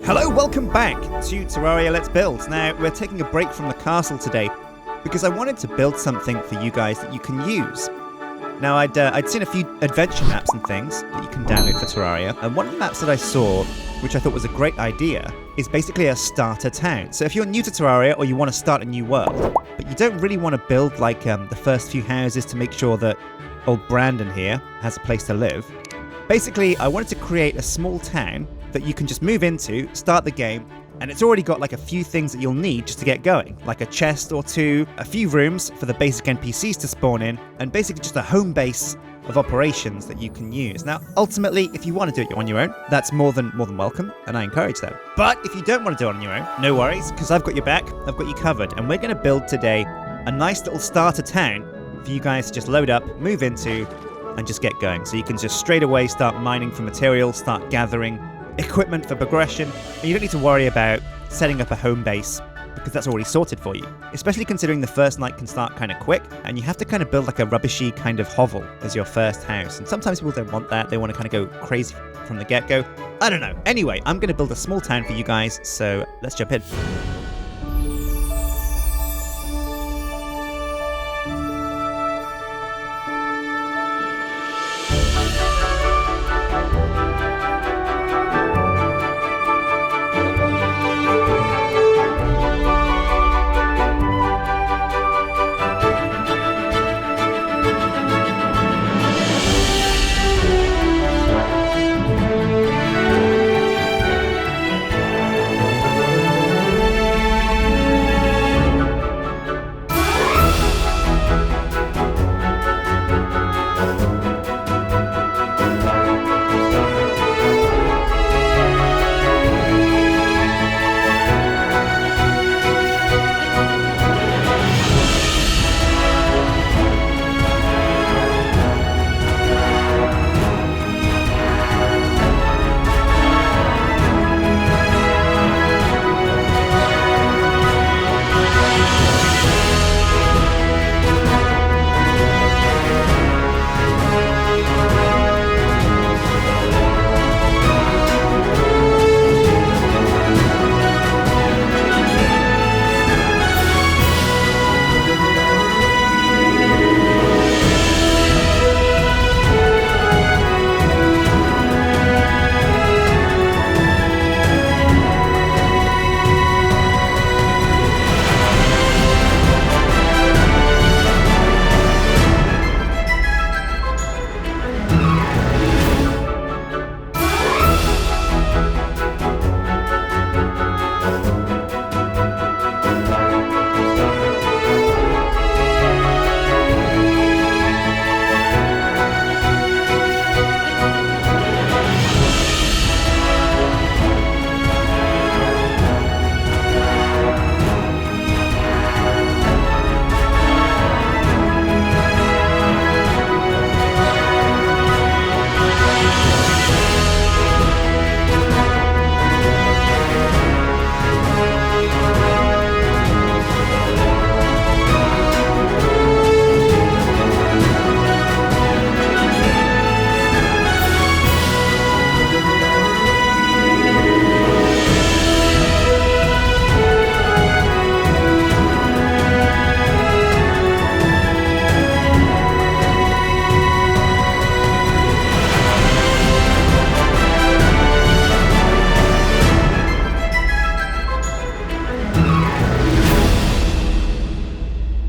Hello, welcome back to Terraria Let's Build. Now, we're taking a break from the castle today because I wanted to build something for you guys that you can use. Now, I'd seen a few adventure maps and things that you can download for Terraria, and one of the maps that I saw, which I thought was a great idea, is basically a starter town. So if you're new to Terraria or you want to start a new world, but you don't really want to build like the first few houses to make sure that old Brandon here has a place to live, basically I wanted to create a small town that you can just move into, start the game, and it's already got like a few things that you'll need just to get going, like a chest or two, a few rooms for the basic NPCs to spawn in, and basically just a home base of operations that you can use. Now, ultimately, if you want to do it on your own, that's more than welcome, and I encourage that. But if you don't want to do it on your own, no worries, because I've got your back, I've got you covered, and we're going to build today a nice little starter town for you guys to just load up, move into, and just get going. So you can just straight away start mining for materials, start gathering equipment for progression, and you don't need to worry about setting up a home base because that's already sorted for you. Especially considering the first night can start kind of quick, and you have to kind of build like a rubbishy kind of hovel as your first house. And sometimes people don't want that, they want to kind of go crazy from the get-go. I don't know. Anyway, I'm going to build a small town for you guys, so let's jump in.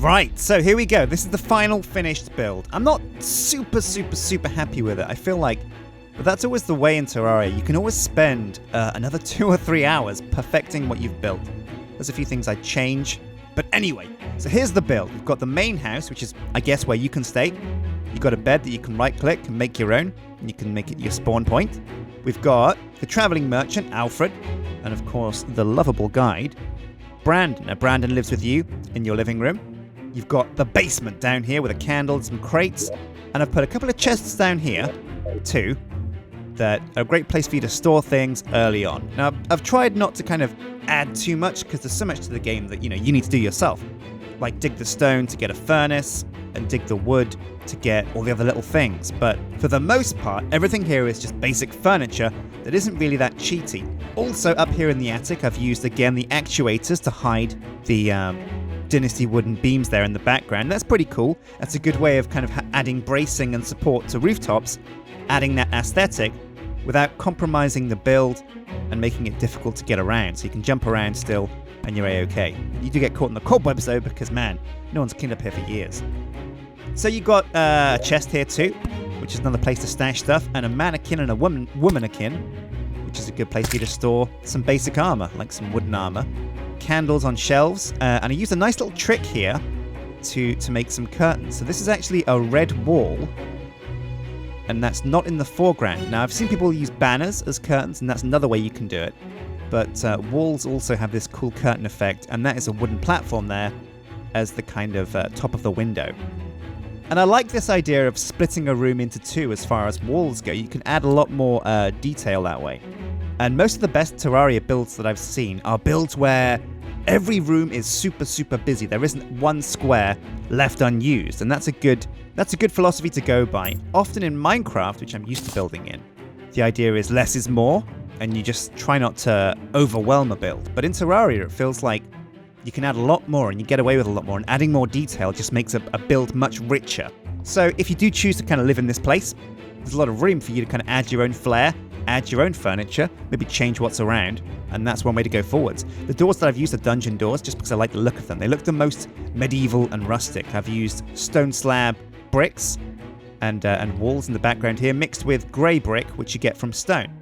Right, so here we go. This is the final finished build. I'm not super happy with it. I feel like, but that's always the way in Terraria. You can always spend another 2 or 3 hours perfecting what you've built. There's a few things I'd change. But anyway, so here's the build. We've got the main house, which is, I guess, where you can stay. You've got a bed that you can right-click and make your own, and you can make it your spawn point. We've got the traveling merchant, Alfred, and of course, the lovable guide, Brandon. Now, Brandon lives with you in your living room. You've got the basement down here with a candle and some crates, and I've put a couple of chests down here, too, that are a great place for you to store things early on. Now, I've tried not to kind of add too much because there's so much to the game that, you need to do yourself. Like dig the stone to get a furnace, and dig the wood to get all the other little things. But for the most part, everything here is just basic furniture that isn't really that cheaty. Also, up here in the attic, I've used, again, the actuators to hide the Dynasty wooden beams there in the background. That's pretty cool. That's a good way of kind of adding bracing and support to rooftops, adding that aesthetic without compromising the build and making it difficult to get around. So you can jump around still and you're A-okay. You do get caught in the cobwebs though, because man, no one's cleaned up here for years. So you got a chest here too, which is another place to stash stuff, and a mannequin and a womanikin, which is a good place for you to store some basic armor, like some wooden armor. Candles on shelves, and I used a nice little trick here to make some curtains. So this is actually a red wall, and that's not in the foreground. Now I've seen people use banners as curtains, and that's another way you can do it. But walls also have this cool curtain effect, and that is a wooden platform there as the kind of top of the window. And I like this idea of splitting a room into two as far as walls go. You can add a lot more detail that way. And most of the best Terraria builds that I've seen are builds where every room is super, super busy. There isn't one square left unused, and that's a good philosophy to go by. Often in Minecraft, which I'm used to building in, the idea is less is more, and you just try not to overwhelm a build. But in Terraria, it feels like you can add a lot more, and you get away with a lot more, and adding more detail just makes a build much richer. So if you do choose to kind of live in this place, there's a lot of room for you to kind of add your own flair, add your own furniture, maybe change what's around, and that's one way to go forwards. The doors that I've used are dungeon doors just because I like the look of them. They look the most medieval and rustic. I've used stone slab bricks and walls in the background here, mixed with grey brick, which you get from stone.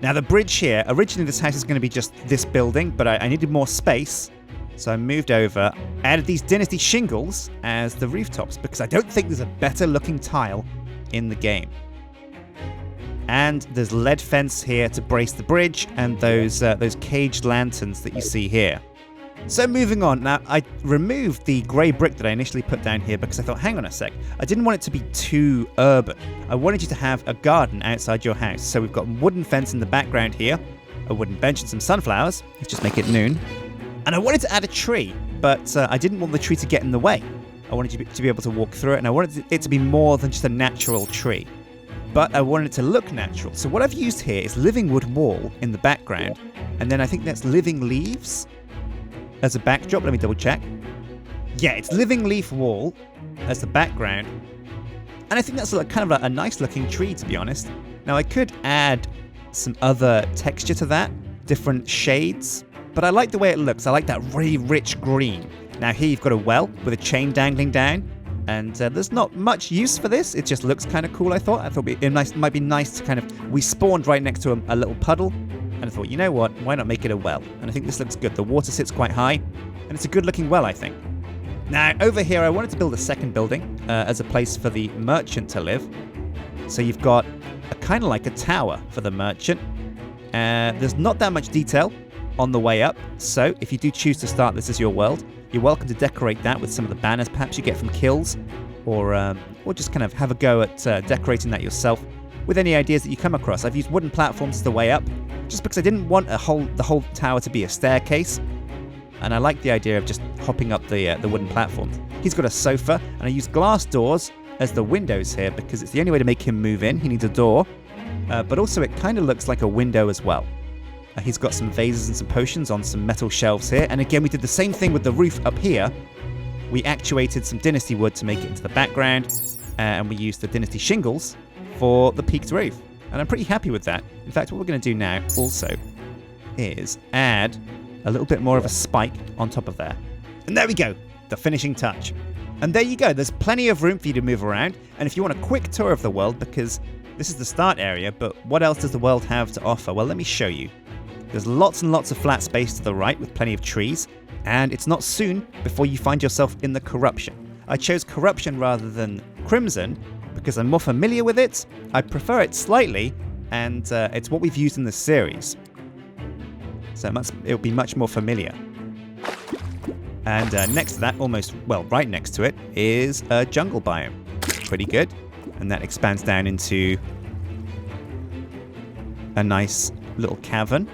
Now the bridge here, originally this house is going to be just this building, but I needed more space, so I moved over, added these Dynasty shingles as the rooftops, because I don't think there's a better looking tile in the game. And there's lead fence here to brace the bridge, and those caged lanterns that you see here. So moving on, now I removed the grey brick that I initially put down here because I thought, hang on a sec, I didn't want it to be too urban. I wanted you to have a garden outside your house. So we've got wooden fence in the background here, a wooden bench and some sunflowers. Let's just make it noon. And I wanted to add a tree, but I didn't want the tree to get in the way. I wanted you to be able to walk through it, and I wanted it to be more than just a natural tree. But I wanted it to look natural. So what I've used here is living wood wall in the background, and then I think that's living leaves as a backdrop. Let me double check. Yeah, it's living leaf wall as the background. And I think that's kind of a nice looking tree, to be honest. Now I could add some other texture to that, different shades, but I like the way it looks. I like that really rich green. Now here you've got a well with a chain dangling down, and there's not much use for this. It just looks kind of cool, I thought. I thought it might be nice to kind of... We spawned right next to a little puddle, and I thought, you know what, why not make it a well? And I think this looks good. The water sits quite high, and it's a good looking well, I think. Now, over here, I wanted to build a second building as a place for the merchant to live. So you've got kind of like a tower for the merchant. There's not that much detail on the way up, so if you do choose to start this as your world, you're welcome to decorate that with some of the banners perhaps you get from kills, or just kind of have a go at decorating that yourself with any ideas that you come across. I've used wooden platforms as the way up, just because I didn't want the whole tower to be a staircase, and I like the idea of just hopping up the wooden platforms. He's got a sofa, and I use glass doors as the windows here because it's the only way to make him move in. He needs a door, but also it kind of looks like a window as well. He's got some vases and some potions on some metal shelves here, and again we did the same thing with the roof up here. We actuated some Dynasty wood to make it into the background, and we used the Dynasty shingles for the peaked roof. And I'm pretty happy with that. In fact, what we're going to do now also is add a little bit more of a spike on top of there. And there we go, the finishing touch. And there you go, there's plenty of room for you to move around. And if you want a quick tour of the world, because this is the start area, but what else does the world have to offer? Well, let me show you. There's lots and lots of flat space to the right with plenty of trees, and it's not soon before you find yourself in the Corruption. I chose Corruption rather than Crimson because I'm more familiar with it. I prefer it slightly, and it's what we've used in the series. So it'll be much more familiar. And next to that, right next to it, is a jungle biome. Pretty good. And that expands down into a nice little cavern.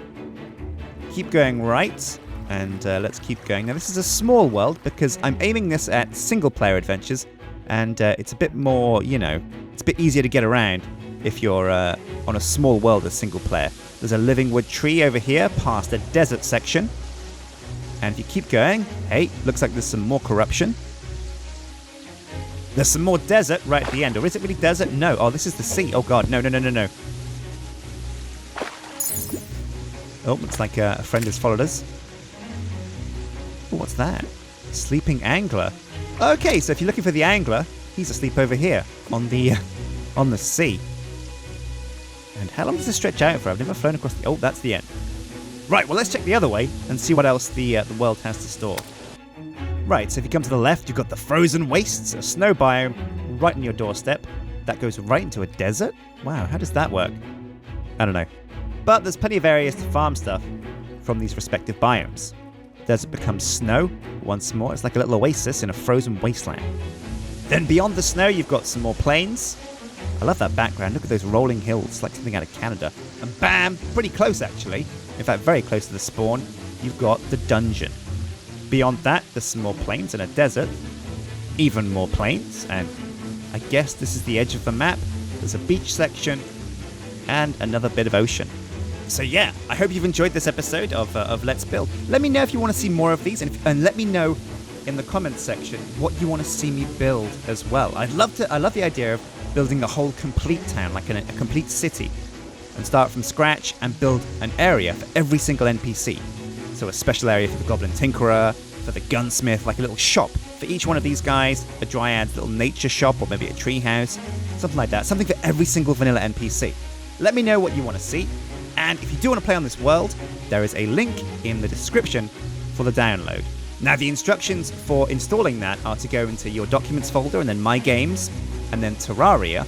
Keep going right, And let's keep going. Now, this is a small world because I'm aiming this at single-player adventures, and it's a bit more, it's a bit easier to get around if you're on a small world as single-player. There's a living wood tree over here past a desert section. And if you keep going, hey, looks like there's some more corruption. There's some more desert right at the end. Or is it really desert? No. Oh, this is the sea. Oh, God. No. Oh, looks like a friend has followed us. Oh, what's that? Sleeping angler. Okay, so if you're looking for the angler, he's asleep over here on the sea. And how long does this stretch out for? I've never flown across the... Oh, that's the end. Right, well, let's check the other way and see what else the world has to store. Right, so if you come to the left, you've got the frozen wastes, a snow biome right on your doorstep. That goes right into a desert? Wow, how does that work? I don't know. But there's plenty of areas to farm stuff from these respective biomes. Desert becomes snow once more. It's like a little oasis in a frozen wasteland. Then beyond the snow, you've got some more plains. I love that background. Look at those rolling hills, like something out of Canada. And bam, pretty close actually. In fact, very close to the spawn, you've got the dungeon. Beyond that, there's some more plains and a desert. Even more plains, and I guess this is the edge of the map. There's a beach section and another bit of ocean. So yeah, I hope you've enjoyed this episode of Let's Build. Let me know if you want to see more of these, and let me know in the comments section what you want to see me build as well. I love the idea of building a whole complete town, like a complete city, and start from scratch and build an area for every single NPC. So a special area for the Goblin Tinkerer, for the Gunsmith, like a little shop for each one of these guys, a Dryad's little nature shop, or maybe a tree house, something like that. Something for every single vanilla NPC. Let me know what you want to see, and if you do want to play on this world, there is a link in the description for the download. Now, the instructions for installing that are to go into your Documents folder, and then My Games, and then Terraria,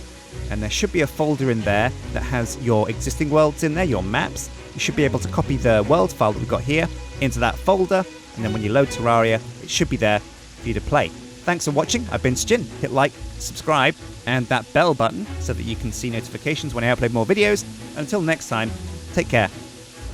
and there should be a folder in there that has your existing worlds in there, your maps. You should be able to copy the world file that we've got here into that folder, and then when you load Terraria, it should be there for you to play. Thanks for watching. I've been Stin. Hit like, subscribe, and that bell button so that you can see notifications when I upload more videos. And until next time, take care.